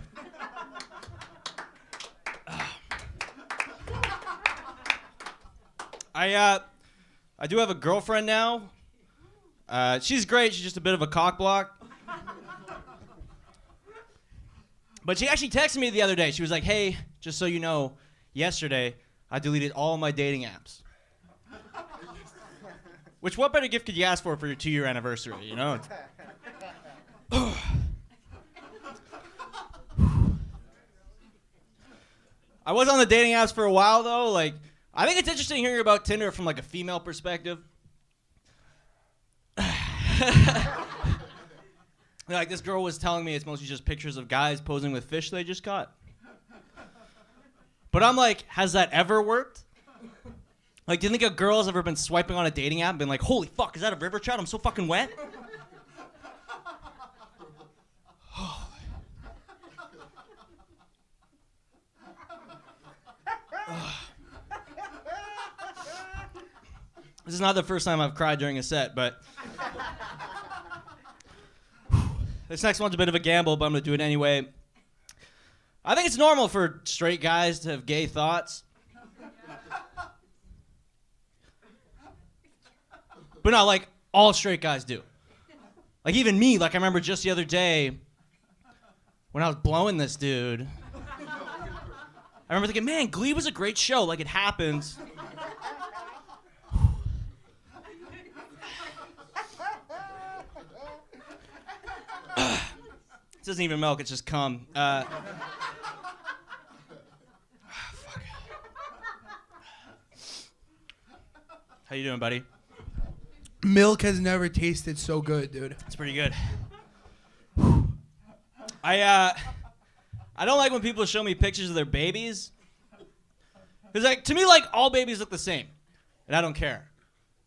Speaker 9: I do have a girlfriend now. She's great. She's just a bit of a cockblock. But she actually texted me the other day. She was like, hey, just so you know, yesterday I deleted all my dating apps. Which, what better gift could you ask for your 2-year anniversary, you know? I was on the dating apps for a while, though. Like, I think it's interesting hearing about Tinder from, like, a female perspective. Like, this girl was telling me it's mostly just pictures of guys posing with fish they just caught. But I'm like, has that ever worked? Like, do you think a girl has ever been swiping on a dating app and been like, holy fuck, is that a river trout? I'm so fucking wet. This is not the first time I've cried during a set, but this next one's a bit of a gamble, but I'm going to do it anyway. I think it's normal for straight guys to have gay thoughts. But not like all straight guys do. Like even me, like I remember just the other day when I was blowing this dude. I remember thinking, man, Glee was a great show. Like it happens. This isn't even milk, it's just cum. Fuck. How you doing, buddy?
Speaker 3: Milk has never tasted so good, dude.
Speaker 9: It's pretty good. I don't like when people show me pictures of their babies. Because like to me, like all babies look the same, and I don't care.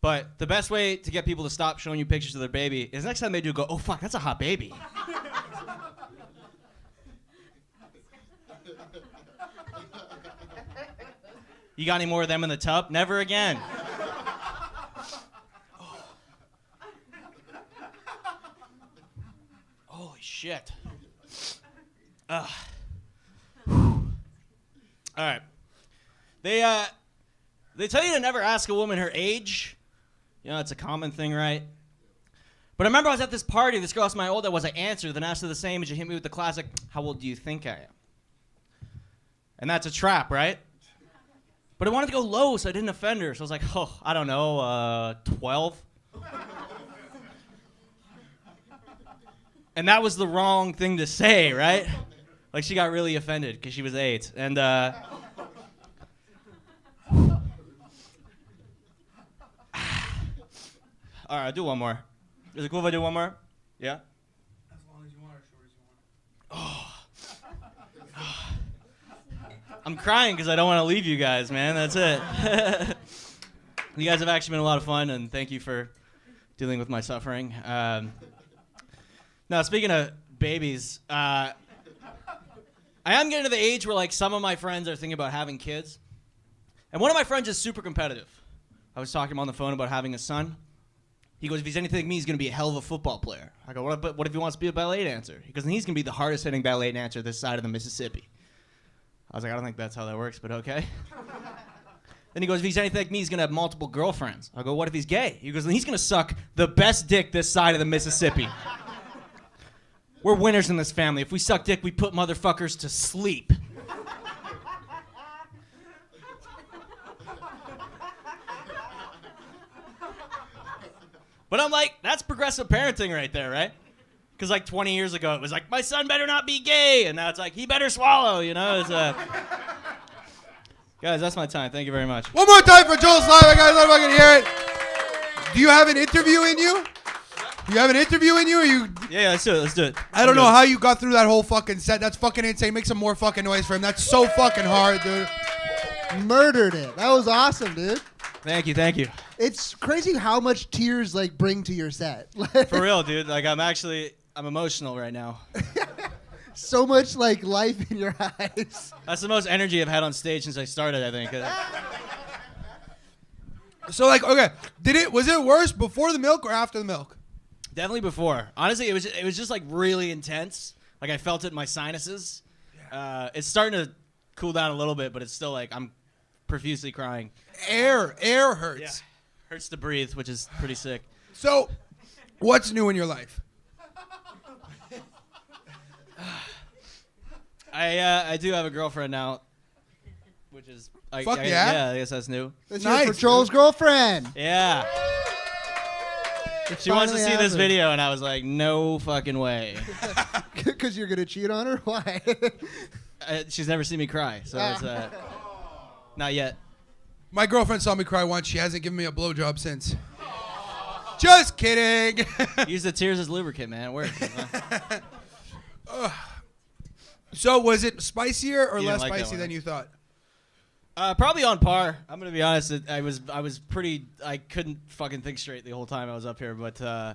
Speaker 9: But the best way to get people to stop showing you pictures of their baby is next time they do, go, oh fuck, that's a hot baby. You got any more of them in the tub? Never again. Holy shit. All right. They tell you to never ask a woman her age. You know, it's a common thing, right? But I remember I was at this party. This girl asked me how old I was. I answered, then asked her the same, and she hit me with the classic, how old do you think I am? And that's a trap, right? But I wanted to go low, so I didn't offend her. So I was like, oh, I don't know, 12? And that was the wrong thing to say, right? Like, she got really offended because she was 8. And, all right, I'll do one more. Is it cool if I do one more? Yeah?
Speaker 3: As long as you want, or short as you want.
Speaker 9: I'm crying because I don't want to leave you guys, man. That's it. You guys have actually been a lot of fun, and thank you for dealing with my suffering. Now, speaking of babies, I am getting to the age where like some of my friends are thinking about having kids. And one of my friends is super competitive. I was talking to him on the phone about having a son. He goes, if he's anything like me, he's going to be a hell of a football player. I go, what if he wants to be a ballet dancer? He goes, then he's going to be the hardest hitting ballet dancer this side of the Mississippi. I was like, I don't think that's how that works, but okay. Then he goes, if he's anything like me, he's going to have multiple girlfriends. I go, what if he's gay? He goes, then he's going to suck the best dick this side of the Mississippi. We're winners in this family. If we suck dick, we put motherfuckers to sleep. But I'm like, that's progressive parenting right there, right? Because like 20 years ago, it was like, my son better not be gay. And now it's like, he better swallow, you know? It's, Guys, that's my time. Thank you very much.
Speaker 3: One more time for Joel Sliver, guys. Let me hear it. Do you have an interview in you? Do you have an interview in you? Or you?
Speaker 9: Yeah, let's do it. Let's do it.
Speaker 3: I don't know how you got through that whole fucking set. That's fucking insane. Make some more fucking noise for him. That's so fucking hard, dude.
Speaker 5: Murdered it. That was awesome, dude.
Speaker 9: Thank you, thank you.
Speaker 5: It's crazy how much tears like bring to your set.
Speaker 9: For real, dude. Like I'm emotional right now.
Speaker 5: So much like life in your eyes.
Speaker 9: That's the most energy I've had on stage since I started, I think.
Speaker 3: So like, okay, was it worse before the milk or after the milk?
Speaker 9: Definitely before. Honestly, it was just like really intense. Like I felt it in my sinuses. It's starting to cool down a little bit, but it's still like I'm profusely crying.
Speaker 3: Air hurts.
Speaker 9: Yeah. Hurts to breathe, which is pretty sick.
Speaker 3: So, what's new in your life?
Speaker 9: I do have a girlfriend now, which is
Speaker 3: Fuck yeah.
Speaker 9: Yeah, I guess that's new.
Speaker 5: Let's
Speaker 3: Nice,
Speaker 5: hear it for Joel's girlfriend.
Speaker 9: Yeah.
Speaker 5: It
Speaker 9: She wants to
Speaker 5: finally
Speaker 9: see this
Speaker 5: happened.
Speaker 9: video, and I was like, no fucking way.
Speaker 5: Because you're gonna cheat on her? Why?
Speaker 9: She's never seen me cry, so it's not yet.
Speaker 3: My girlfriend saw me cry once. She hasn't given me a blowjob since. Just kidding.
Speaker 9: Use the tears as lubricant, man. It works.
Speaker 3: So was it spicier or
Speaker 9: You
Speaker 3: less
Speaker 9: didn't like that
Speaker 3: spicy
Speaker 9: one,
Speaker 3: than
Speaker 9: huh?
Speaker 3: you thought?
Speaker 9: Probably on par. I'm gonna be honest. I was pretty. I couldn't fucking think straight the whole time I was up here. But no,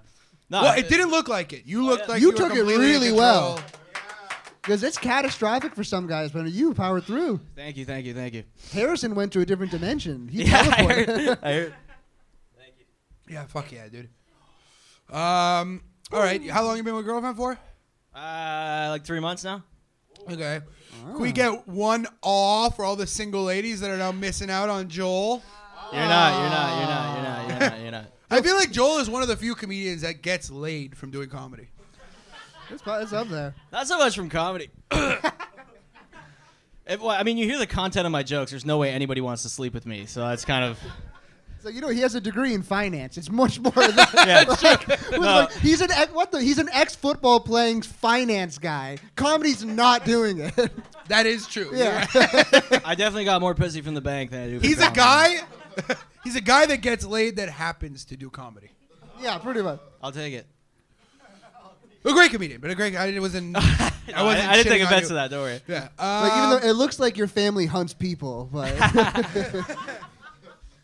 Speaker 3: Well, it didn't look like it. You looked like
Speaker 5: You
Speaker 3: you were
Speaker 5: took it
Speaker 3: completely in
Speaker 5: really
Speaker 3: control.
Speaker 5: well. Because it's catastrophic for some guys, but you powered through.
Speaker 9: Thank you.
Speaker 5: Harrison went to a different dimension. He
Speaker 9: Yeah,
Speaker 5: teleported.
Speaker 9: I heard. Thank you.
Speaker 3: Yeah, fuck yeah, dude. All right. How long you been with your girlfriend for?
Speaker 9: Like 3 months now.
Speaker 3: Okay. Can we get one awe for all the single ladies that are now missing out on Joel?
Speaker 9: You're not.
Speaker 3: I feel like Joel is one of the few comedians that gets laid from doing comedy.
Speaker 5: It's up there.
Speaker 9: Not so much from comedy. I mean, you hear the content of my jokes. There's no way anybody wants to sleep with me. So that's kind of.
Speaker 5: So he has a degree in finance. It's much more than that.
Speaker 9: Yeah, it's true. No.
Speaker 5: Like, he's an ex-football playing finance guy. Comedy's not doing it.
Speaker 3: That is true.
Speaker 5: Yeah.
Speaker 9: I definitely got more pussy from the bank than I do. From
Speaker 3: He's a
Speaker 9: comedy.
Speaker 3: guy. He's a guy that gets laid that happens to do comedy.
Speaker 5: Yeah, pretty much.
Speaker 9: I'll take it.
Speaker 3: A great comedian, but a great. I wasn't.
Speaker 9: I didn't
Speaker 3: shitting
Speaker 9: take
Speaker 3: on
Speaker 9: offense
Speaker 3: you.
Speaker 9: to that. Don't worry.
Speaker 3: Yeah.
Speaker 5: Like, even though it looks like your family hunts people, but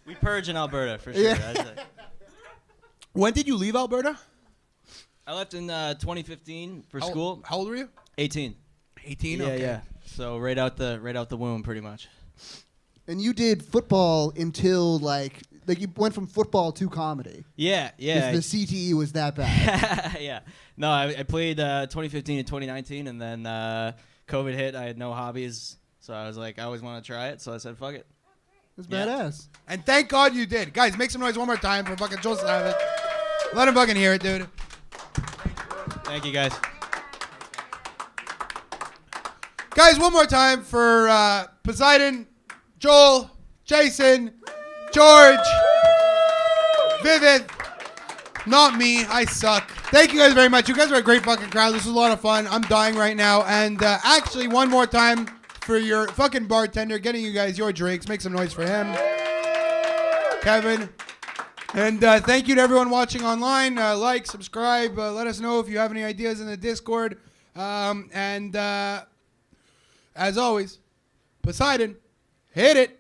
Speaker 9: We purge in Alberta for sure.
Speaker 5: Yeah.
Speaker 3: When did you leave Alberta?
Speaker 9: I left in 2015 for school.
Speaker 3: How old were you?
Speaker 9: 18.
Speaker 3: 18.
Speaker 9: Yeah,
Speaker 3: Okay.
Speaker 9: yeah. So right out the womb, pretty much.
Speaker 5: and you did football until like you went from football to comedy.
Speaker 9: Yeah, yeah.
Speaker 5: 'Cause the CTE was that bad.
Speaker 9: Yeah. No, I played 2015 and 2019, and then COVID hit. I had no hobbies, so I was like, I always want to try it, so I said, fuck it.
Speaker 5: That's
Speaker 9: Yeah.
Speaker 5: badass.
Speaker 3: And thank God you did. Guys, make some noise one more time for fucking Joel Slavic. Let him fucking hear it, dude.
Speaker 9: Thank you, guys.
Speaker 3: Guys, one more time for Poseidon, Joel, Jason, George, Vivid. Not me. I suck. Thank you guys very much. You guys are a great fucking crowd. This was a lot of fun. I'm dying right now. And actually, one more time for your fucking bartender, getting you guys your drinks. Make some noise for him. Kevin. And thank you to everyone watching online. Like, subscribe. Let us know if you have any ideas in the Discord. As always, Poseidon, hit it.